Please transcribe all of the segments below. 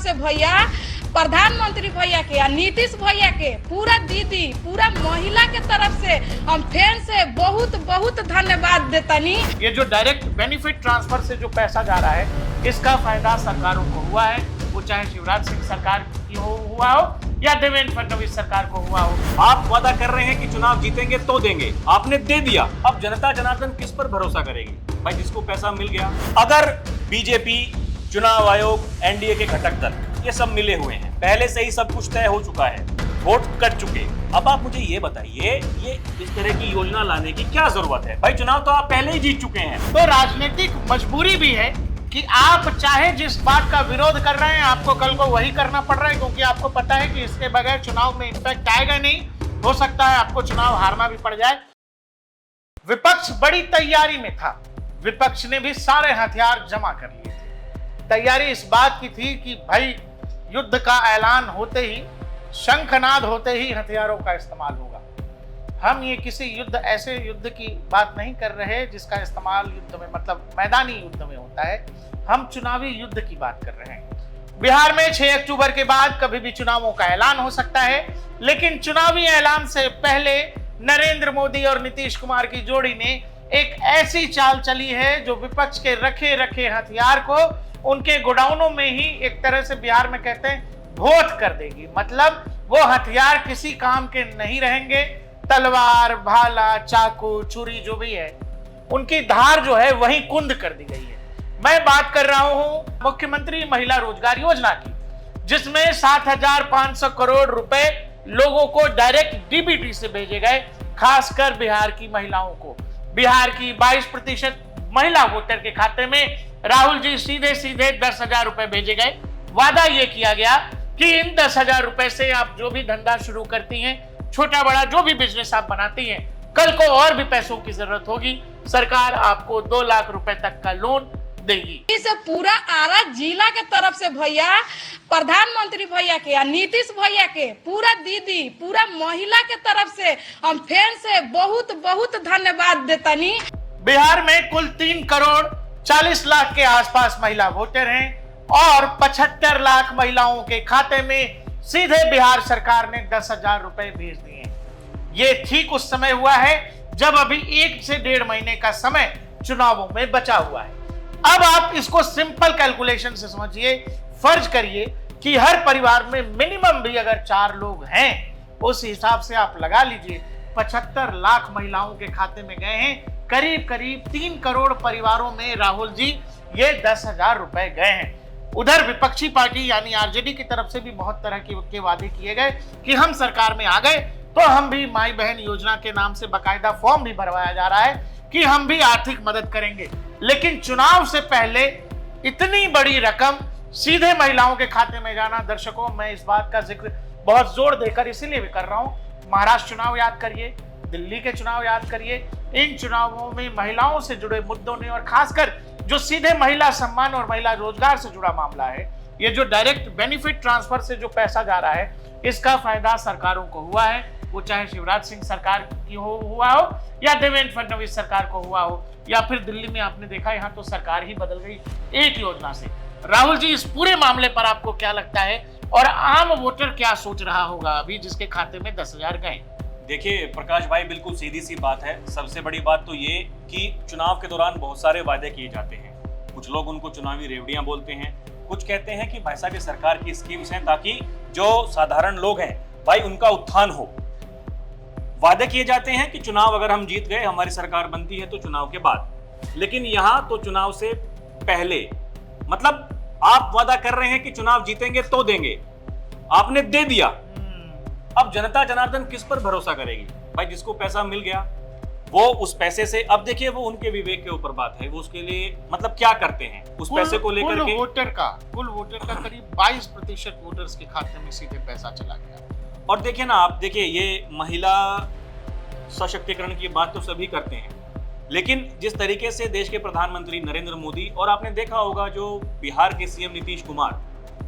से भैया, प्रधानमंत्री भैया के या नीतीश भैया के, पूरा दीदी, पूरा महिला के तरफ से हम फैन से बहुत बहुत धन्यवाद देतानी। ये जो डायरेक्ट बेनिफिट ट्रांसफर से जो पैसा जा रहा है, इसका फायदा सरकारों को हुआ है, वो चाहे शिवराज सिंह सरकार की हुआ हो या देवेंद्र फडणवीस सरकार को हुआ हो। आप वादा कर रहे हैं कि चुनाव जीतेंगे तो देंगे, आपने दे दिया, अब जनता जनार्दन किस पर भरोसा करेगी? भाई जिसको पैसा मिल गया। अगर बीजेपी, चुनाव आयोग, एनडीए के घटक दल ये सब मिले हुए हैं, पहले से ही सब कुछ तय हो चुका है, वोट कट चुके, अब आप मुझे ये बताइए ये इस तरह की योजना लाने की क्या जरूरत है? भाई चुनाव तो आप पहले ही जीत चुके हैं। तो राजनीतिक मजबूरी भी है कि आप चाहे जिस बात का विरोध कर रहे हैं, आपको कल को वही करना पड़ रहा है, क्योंकि आपको पता है कि इसके बगैर चुनाव में इंपैक्ट आएगा नहीं, हो सकता है आपको चुनाव हारना भी पड़ जाए। विपक्ष बड़ी तैयारी में था, विपक्ष ने भी सारे हथियार जमा कर लिए थे। तैयारी इस बात की थी कि भाई युद्ध का ऐलान होते ही, शंखनाद होते ही हथियारों का इस्तेमाल होगा। हम ये किसी युद्ध, ऐसे युद्ध की बात नहीं कर रहे जिसका इस्तेमाल युद्ध में, मतलब मैदानी युद्ध में होता है, हम चुनावी युद्ध की बात कर रहे हैं। बिहार में 6 अक्टूबर के बाद कभी भी चुनावों का ऐलान हो सकता है, लेकिन चुनावी ऐलान से पहले नरेंद्र मोदी और नीतीश कुमार की जोड़ी ने एक ऐसी चाल चली है जो विपक्ष के रखे रखे हथियार को उनके गोडाउनों में ही एक तरह से, बिहार में कहते हैं, भोत कर देगी। मतलब वो हथियार किसी काम के नहीं रहेंगे। तलवार, भाला, चाकू, छुरी जो भी है, उनकी धार जो है वही कुंद कर दी गई है। मैं बात कर रहा हूं मुख्यमंत्री महिला रोजगार योजना की, जिसमें 7,500 करोड़ रुपए लोगों को डायरेक्ट डीबीटी से भेजे गए, खासकर बिहार की महिलाओं को। बिहार की 22% महिला वोटर के खाते में राहुल जी सीधे सीधे 10,000 रुपए भेजे गए। वादा यह किया गया कि इन 10,000 रुपए से आप जो भी धंधा शुरू करती हैं, छोटा बड़ा जो भी बिजनेस आप बनाती हैं, कल को और भी पैसों की जरूरत होगी, सरकार आपको 2 लाख रुपए तक का लोन देगी। इस पूरा आरा जिला के तरफ से भैया, प्रधानमंत्री भैया के या नीतीश भैया के, पूरा दीदी, पूरा महिला के तरफ से हम फैन से बहुत बहुत धन्यवाद देतानी। बिहार में कुल 3 करोड़ 40 लाख के आसपास महिला वोटर हैं और 75 लाख महिलाओं के खाते में सीधे बिहार सरकार ने 10,000 रुपए भेज दिए। ये ठीक उस समय हुआ है जब अभी 1 से 1.5 महीने का समय चुनावों में बचा हुआ है। अब आप इसको सिंपल कैलकुलेशन से समझिए, फर्ज करिए कि हर परिवार में मिनिमम भी अगर 4 लोग हैं, उस हिसाब से आप लगा लीजिए 75 लाख महिलाओं के खाते में गए हैं। करीब करीब 3 करोड़ परिवारों में राहुल जी ये 10,000 रुपए गए हैं। उधर विपक्षी पार्टी यानी आरजेडी की तरफ से भी बहुत तरह के वादे किए गए कि हम सरकार में आ गए तो हम भी माई बहन योजना के नाम से बकायदा फॉर्म भी भरवाया जा रहा है कि हम भी आर्थिक मदद करेंगे। लेकिन चुनाव से पहले इतनी बड़ी रकम सीधे महिलाओं के खाते में जाना, दर्शकों मैं इस बात का जिक्र बहुत जोर देकर इसीलिए भी कर रहा हूं, महाराष्ट्र चुनाव याद करिए, दिल्ली के चुनाव याद करिए। इन चुनावों में महिलाओं से जुड़े मुद्दों ने, और खासकर जो सीधे महिला सम्मान और महिला रोजगार से जुड़ा मामला है, ये जो डायरेक्ट बेनिफिट ट्रांसफर से जो पैसा जा रहा है, इसका फायदा सरकारों को हुआ है, वो चाहे शिवराज सिंह सरकार की हुआ हो या देवेंद्र फडणवीस सरकार को हुआ हो, या फिर दिल्ली में आपने देखा यहाँ तो सरकार ही बदल गई एक योजना से। राहुल जी, इस पूरे मामले पर आपको क्या लगता है और आम वोटर क्या सोच रहा होगा अभी जिसके खाते में 10,000 गए? देखिए प्रकाश भाई, बिल्कुल सीधी सी बात है। सबसे बड़ी बात तो ये कि चुनाव के दौरान बहुत सारे वादे किए जाते हैं, कुछ लोग उनको चुनावी रेवड़ियां बोलते हैं, कुछ कहते हैं कि भाई साहब ये सरकार की स्कीम्स हैं ताकि जो साधारण लोग हैं भाई उनका उत्थान हो। वादे किए जाते हैं कि चुनाव अगर हम जीत गए, हमारी सरकार बनती है तो चुनाव के बाद, लेकिन यहाँ तो चुनाव से पहले, मतलब आप वादा कर रहे हैं कि चुनाव जीतेंगे तो देंगे, आपने दे दिया, अब जनता जनार्दन किस पर भरोसा करेगी? भाई जिसको पैसा मिल गया वो उस पैसे से, अब देखिए वो उनके विवेक के ऊपर बात है, वो उसके लिए मतलब क्या करते हैं उस पैसे को लेकर के। कुल वोटर का करीब 22% वोटर्स के खाते में सीधे पैसा चला गया। और देखिए ना आप, देखिए ये महिला सशक्तिकरण की बात तो सभी करते हैं, लेकिन जिस तरीके से देश के प्रधानमंत्री नरेंद्र मोदी और आपने देखा होगा जो बिहार के सीएम नीतीश कुमार,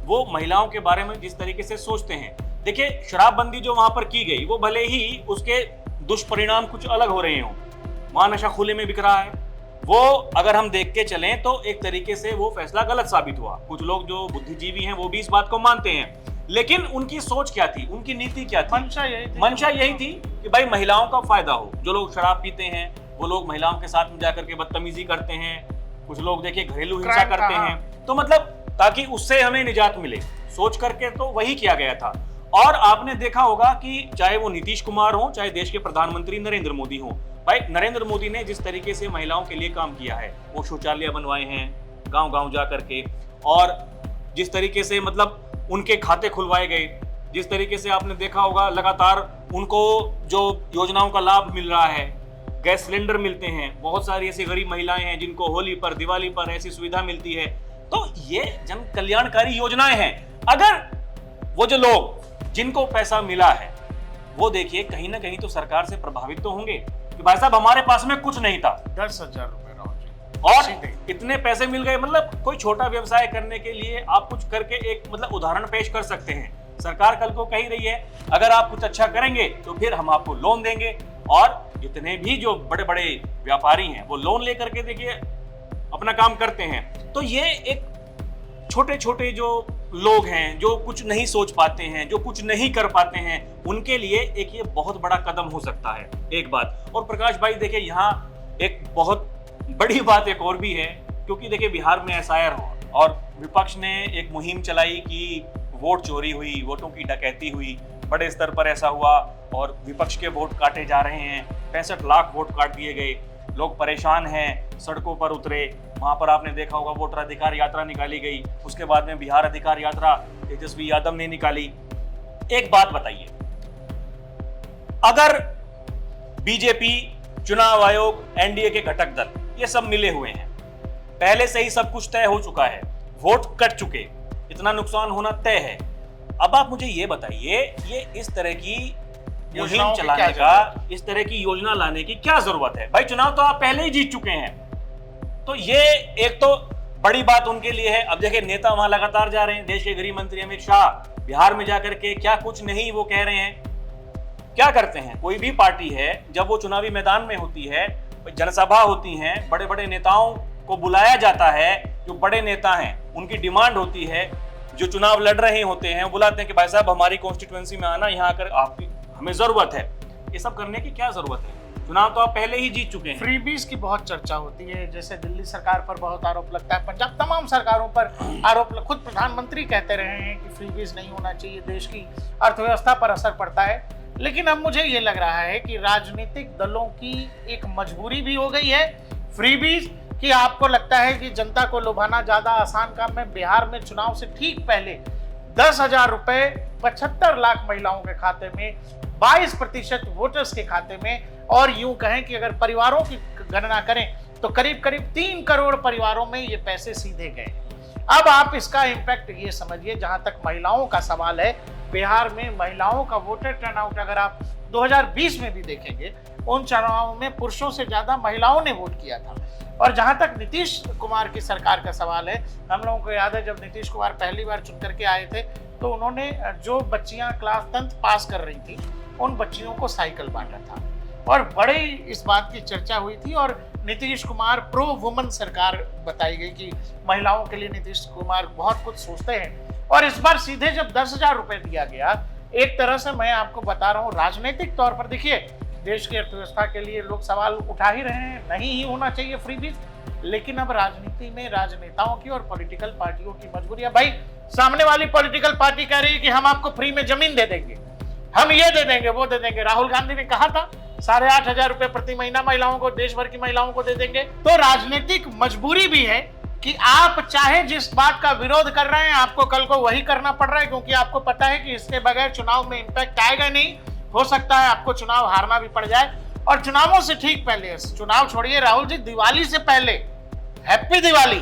वो महिलाओं के बारे में जिस तरीके से सोचते हैं, देखिए शराबबंदी जो वहां पर की गई, वो भले ही उसके दुष्परिणाम कुछ अलग हो रहे हों, वहां नशा खुले में बिक रहा है, वो अगर हम देख के चलें तो एक तरीके से वो फैसला गलत साबित हुआ। कुछ लोग जो बुद्धिजीवी हैं वो भी इस बात को मानते हैं, लेकिन उनकी सोच क्या थी, उनकी नीति क्या थी? मंशा यही थी कि भाई महिलाओं का फायदा हो। जो लोग शराब पीते हैं वो लोग महिलाओं के साथ में जाकर के बदतमीजी करते हैं, कुछ लोग देखिए घरेलू हिंसा करते हैं, तो मतलब ताकि उससे हमें निजात मिले, सोच करके तो वही किया गया था। और आपने देखा होगा कि चाहे वो नीतीश कुमार हो, चाहे देश के प्रधानमंत्री नरेंद्र मोदी हो, भाई नरेंद्र मोदी ने जिस तरीके से महिलाओं के लिए काम किया है, वो शौचालय बनवाए हैं गांव गांव जा करके, और जिस तरीके से मतलब उनके खाते खुलवाए गए, जिस तरीके से आपने देखा होगा लगातार उनको जो योजनाओं का लाभ मिल रहा है, गैस सिलेंडर मिलते हैं, बहुत सारी ऐसी गरीब महिलाएं हैं जिनको होली पर, दिवाली पर ऐसी सुविधा मिलती है। तो ये जन कल्याणकारी योजनाएं हैं। अगर वो जो लोग जिनको पैसा मिला है वो देखिए कहीं ना कहीं तो सरकार से प्रभावित तो होंगे कि भाई साहब हमारे पास में कुछ नहीं था, 10,000 रुपए और इतने पैसे मिल गए। मतलब कोई छोटा व्यवसाय करने के लिए आप कुछ करके एक मतलब उदाहरण पेश कर सकते हैं। सरकार कल को कही रही है अगर आप कुछ अच्छा करेंगे तो फिर हम आपको लोन देंगे, और जितने भी जो बड़े बड़े व्यापारी हैं वो लोन लेकर के देखिए अपना काम करते हैं। तो ये एक छोटे छोटे जो लोग हैं जो कुछ नहीं सोच पाते हैं, जो कुछ नहीं कर पाते हैं, उनके लिए एक ये बहुत बड़ा कदम हो सकता है। एक बात और प्रकाश भाई देखिए यहाँ एक बहुत बड़ी बात एक और भी है, क्योंकि देखिए बिहार में एसआईआर हुआ और विपक्ष ने एक मुहिम चलाई कि वोट चोरी हुई, वोटों की डकैती हुई, बड़े स्तर पर ऐसा हुआ और विपक्ष के वोट काटे जा रहे हैं। 65 लाख वोट काट दिए गए, लोग परेशान हैं, सड़कों पर उतरे। वहां पर आपने देखा होगा वोटर अधिकार यात्रा निकाली गई, उसके बाद में बिहार अधिकार यात्रा तेजस्वी यादव ने निकाली। एक बात बताइए, अगर बीजेपी, चुनाव आयोग, एनडीए के घटक दल ये सब मिले हुए हैं, पहले से ही सब कुछ तय हो चुका है, वोट कट चुके, इतना नुकसान होना तय है, अब आप मुझे ये बताइए ये इस तरह की मुहिम चलाने का, इस तरह की योजना लाने की क्या जरूरत है? भाई चुनाव तो आप पहले ही जीत चुके हैं। तो ये एक तो बड़ी बात उनके लिए है। अब देखिए नेता वहां लगातार जा रहे हैं, देश के गृह मंत्री अमित शाह बिहार में जाकर के क्या कुछ नहीं वो कह रहे हैं, क्या करते हैं। कोई भी पार्टी है जब वो चुनावी मैदान में होती है, जनसभा होती हैं, बड़े बड़े नेताओं को बुलाया जाता है, जो बड़े नेता हैं उनकी डिमांड होती है, जो चुनाव लड़ रहे होते हैं वो बुलाते हैं कि भाई साहब हमारी कॉन्स्टिट्यूएंसी में आना, यहाँ आकर आपकी हमें जरूरत है। ये सब करने की क्या जरूरत है? चुनाव तो आप पहले ही जीत चुके हैं। फ्रीबीज की बहुत चर्चा होती है, जैसे दिल्ली सरकार पर बहुत आरोप लगता है, पंजाब तमाम सरकारों पर आरोप, खुद प्रधानमंत्री कहते रहे हैं कि फ्रीबीज नहीं होना चाहिए, देश की अर्थव्यवस्था पर असर पड़ता है। लेकिन अब मुझे ये लग रहा है कि राजनीतिक दलों की एक मजबूरी भी हो गई है फ्रीबीज कि आपको लगता है कि जनता को लुभाना ज्यादा आसान काम है। बिहार में चुनाव से ठीक पहले 10,000 रुपए 75 लाख महिलाओं के खाते में, 22% वोटर्स के खाते में, और यूं कहें कि अगर परिवारों की गणना करें तो करीब करीब 3 करोड़ परिवारों में ये पैसे सीधे गए। अब आप इसका इंपैक्ट ये समझिए, जहां तक महिलाओं का सवाल है, बिहार में महिलाओं का वोटर टर्नआउट अगर आप 2020 में भी देखेंगे, उन चुनावों में पुरुषों से ज्यादा महिलाओं ने वोट किया था। और जहां तक नीतीश कुमार की सरकार का सवाल है, हम लोगों को याद है जब नीतीश कुमार पहली बार चुन करके आए थे तो उन्होंने जो बच्चियां क्लास 10th पास कर रही थी उन बच्चियों को साइकिल बांटा था, और बड़े इस बात की चर्चा हुई थी। और नीतीश कुमार प्रो वुमन सरकार बताई गई कि महिलाओं के लिए नीतीश कुमार बहुत कुछ सोचते हैं। और इस बार सीधे जब 10,000 रुपए दिया गया, एक तरह से मैं आपको बता रहा हूँ राजनीतिक तौर पर, देखिए देश की अर्थव्यवस्था के लिए लोग सवाल उठा ही रहे हैं, नहीं ही होना चाहिए फ्रीबीज, लेकिन अब राजनीति में राजनेताओं की और पॉलिटिकल पार्टियों की मजबूरी है। भाई सामने वाली पॉलिटिकल पार्टी कह रही है कि हम आपको फ्री में जमीन दे देंगे, हम ये दे देंगे, वो दे देंगे। राहुल गांधी ने कहा था 8,500 रुपए प्रति महीना महिलाओं को, देश भर की महिलाओं को दे देंगे। तो राजनीतिक मजबूरी भी है कि आप चाहे जिस बात का विरोध कर रहे हैं आपको कल को वही करना पड़ रहा है, क्योंकि आपको पता है कि इसके बगैर चुनाव में इंपैक्ट आएगा नहीं। हो सकता है आपको चुनाव हारना भी पड़ जाए। और चुनावों से ठीक पहले, चुनाव छोड़िए राहुल जी, दिवाली से पहले हैप्पी दिवाली,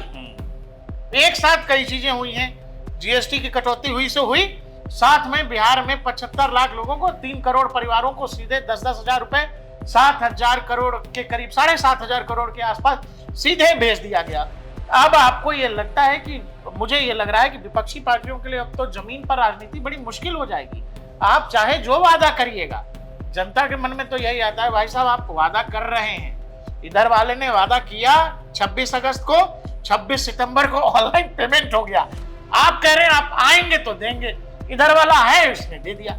एक साथ कई चीजें हुई हैं। जीएसटी की कटौती हुई से हुई, साथ में बिहार में 75 लाख लोगों को, 3 करोड़ परिवारों को सीधे 10-10 हजार रुपए, 7,000 करोड़ के करीब, 7,500 करोड़ के आसपास सीधे भेज दिया गया। अब आपको ये लगता है कि, मुझे ये लग रहा है कि विपक्षी पार्टियों के लिए अब तो जमीन पर राजनीति बड़ी मुश्किल हो जाएगी। आप चाहे जो वादा करिएगा, जनता के मन में तो यही आता है भाई साहब आप वादा कर रहे हैं, इधर वाले ने वादा किया 26 अगस्त को, 26 सितंबर को ऑनलाइन पेमेंट हो गया। आप कह रहे हैं आप आएंगे तो देंगे, इधर वाला है उसने दे दिया।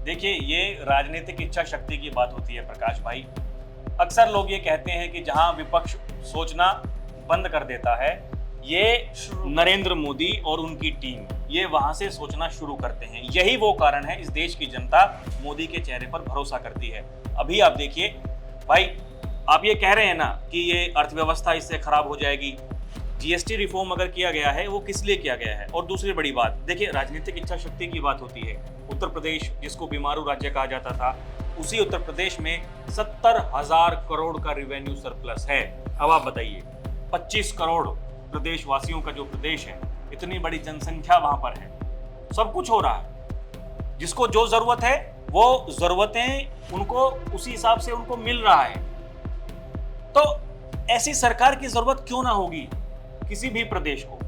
देखिए, ये राजनीतिक इच्छा शक्ति की बात होती है प्रकाश भाई। अक्सर लोग ये कहते हैं कि जहां विपक्ष सोचना बंद कर देता है, ये नरेंद्र मोदी और उनकी टीम ये वहां से सोचना शुरू करते हैं। यही वो कारण है, इस देश की जनता मोदी के चेहरे पर भरोसा करती है। अभी आप देखिए भाई, आप ये कह रहे हैं ना कि ये अर्थव्यवस्था इससे खराब हो जाएगी। जीएसटी रिफॉर्म अगर किया गया है, वो किस लिए किया गया है? और दूसरी बड़ी बात देखिए, राजनीतिक इच्छा शक्ति की बात होती है। उत्तर प्रदेश, जिसको बीमारू राज्य कहा जाता था, उसी उत्तर प्रदेश में 70,000 करोड़ का रिवेन्यू सरप्लस है। अब आप बताइए, 25 करोड़ प्रदेशवासियों का जो प्रदेश है, इतनी बड़ी जनसंख्या वहां पर है, सब कुछ हो रहा है। जिसको जो जरूरत है वो जरूरतें उनको उसी हिसाब से उनको मिल रहा है। तो ऐसी सरकार की जरूरत क्यों ना होगी किसी भी प्रदेश को?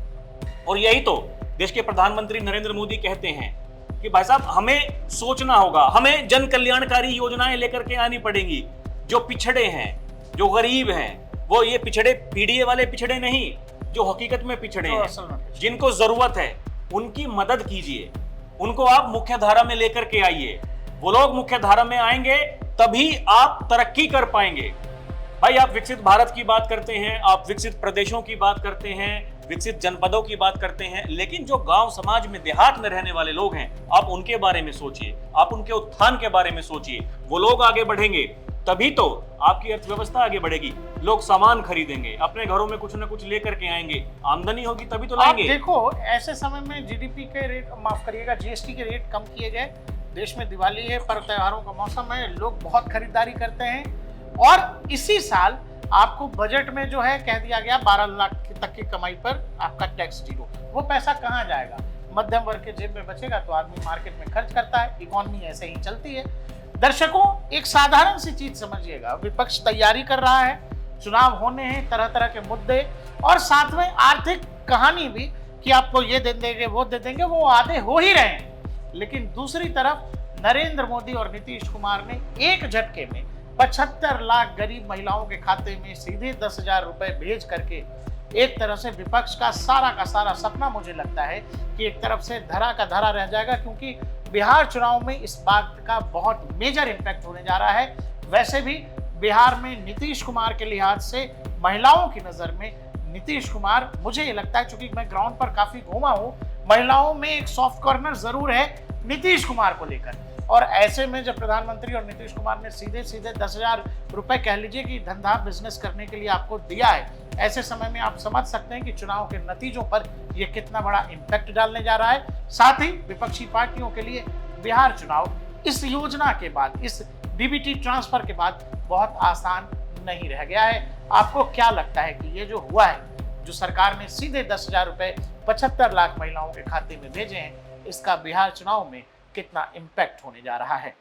और यही तो देश के प्रधानमंत्री नरेंद्र मोदी कहते हैं कि भाई साहब, हमें सोचना होगा, हमें जन कल्याणकारी योजनाएं लेकर के आनी पड़ेंगी। जो पिछड़े हैं, जो गरीब हैं, वो ये पिछड़े पीडीए वाले पिछड़े नहीं, जो हकीकत में पिछड़े हैं, जिनको जरूरत है, उनकी मदद कीजिए। उनको आप मुख्य धारा में लेकर के आइए। वो लोग मुख्य धारा में आएंगे तभी आप तरक्की कर पाएंगे। भाई, आप विकसित भारत की बात करते हैं, आप विकसित प्रदेशों की बात करते हैं, विकसित जनपदों की बात करते हैं, लेकिन जो गांव समाज में, देहात में रहने वाले लोग हैं, आप उनके बारे में सोचिए, आप उनके उत्थान के बारे में सोचिए। वो लोग आगे बढ़ेंगे तभी तो आपकी अर्थव्यवस्था आगे बढ़ेगी। लोग सामान खरीदेंगे, अपने घरों में कुछ ना कुछ लेकर के आएंगे, आमदनी होगी तभी तो लाएंगे। आप देखो, ऐसे समय में जीडीपी के रेट, माफ करिएगा, जीएसटी के रेट कम किए गए। देश में दिवाली है, पर्व त्योहारों का मौसम है, लोग बहुत खरीदारी करते हैं। और इसी साल आपको बजट में जो है कह दिया गया 12 लाख तक की कमाई पर आपका टैक्स जीरो। वो पैसा कहाँ जाएगा? मध्यम वर्ग के जेब में बचेगा तो आदमी मार्केट में खर्च करता है। इकोनॉमी ऐसे ही चलती है। दर्शकों, एक साधारण सी चीज समझिएगा, विपक्ष तैयारी कर रहा है, चुनाव होने हैं, तरह तरह के मुद्दे, और साथ में आर्थिक कहानी भी कि आपको ये दे देंगे, वो दे देंगे, वो आधे हो ही रहे हैं। लेकिन दूसरी तरफ नरेंद्र मोदी और नीतीश कुमार ने एक झटके में 75 लाख गरीब महिलाओं के खाते में सीधे 10,000 रुपए भेज करके एक तरह से विपक्ष का सारा सपना, मुझे लगता है कि एक तरफ से धरा का धरा रह जाएगा, क्योंकि बिहार चुनाव में इस बात का बहुत मेजर इम्पैक्ट होने जा रहा है। वैसे भी बिहार में नीतीश कुमार के लिहाज से, महिलाओं की नजर में नीतीश कुमार, मुझे ये लगता है, चूंकि मैं ग्राउंड पर काफी घूमा हूँ, महिलाओं में एक सॉफ्ट कॉर्नर जरूर है नीतीश कुमार को लेकर। और ऐसे में जब प्रधानमंत्री और नीतीश कुमार ने सीधे 10,000 रुपए कह लीजिए कि धंधा बिजनेस करने के लिए आपको दिया है, ऐसे समय में आप समझ सकते हैं कि चुनाव के नतीजों पर यह कितना बड़ा इम्पैक्ट डालने जा रहा है। साथ ही विपक्षी पार्टियों के लिए बिहार चुनाव इस योजना के बाद, इस डीबीटी ट्रांसफर के बाद बहुत आसान नहीं रह गया है। आपको क्या लगता है कि ये जो हुआ है, जो सरकार ने सीधे 10,000 रुपए 75 लाख महिलाओं के खाते में भेजे हैं, इसका बिहार चुनाव में कितना इम्पैक्ट होने जा रहा है?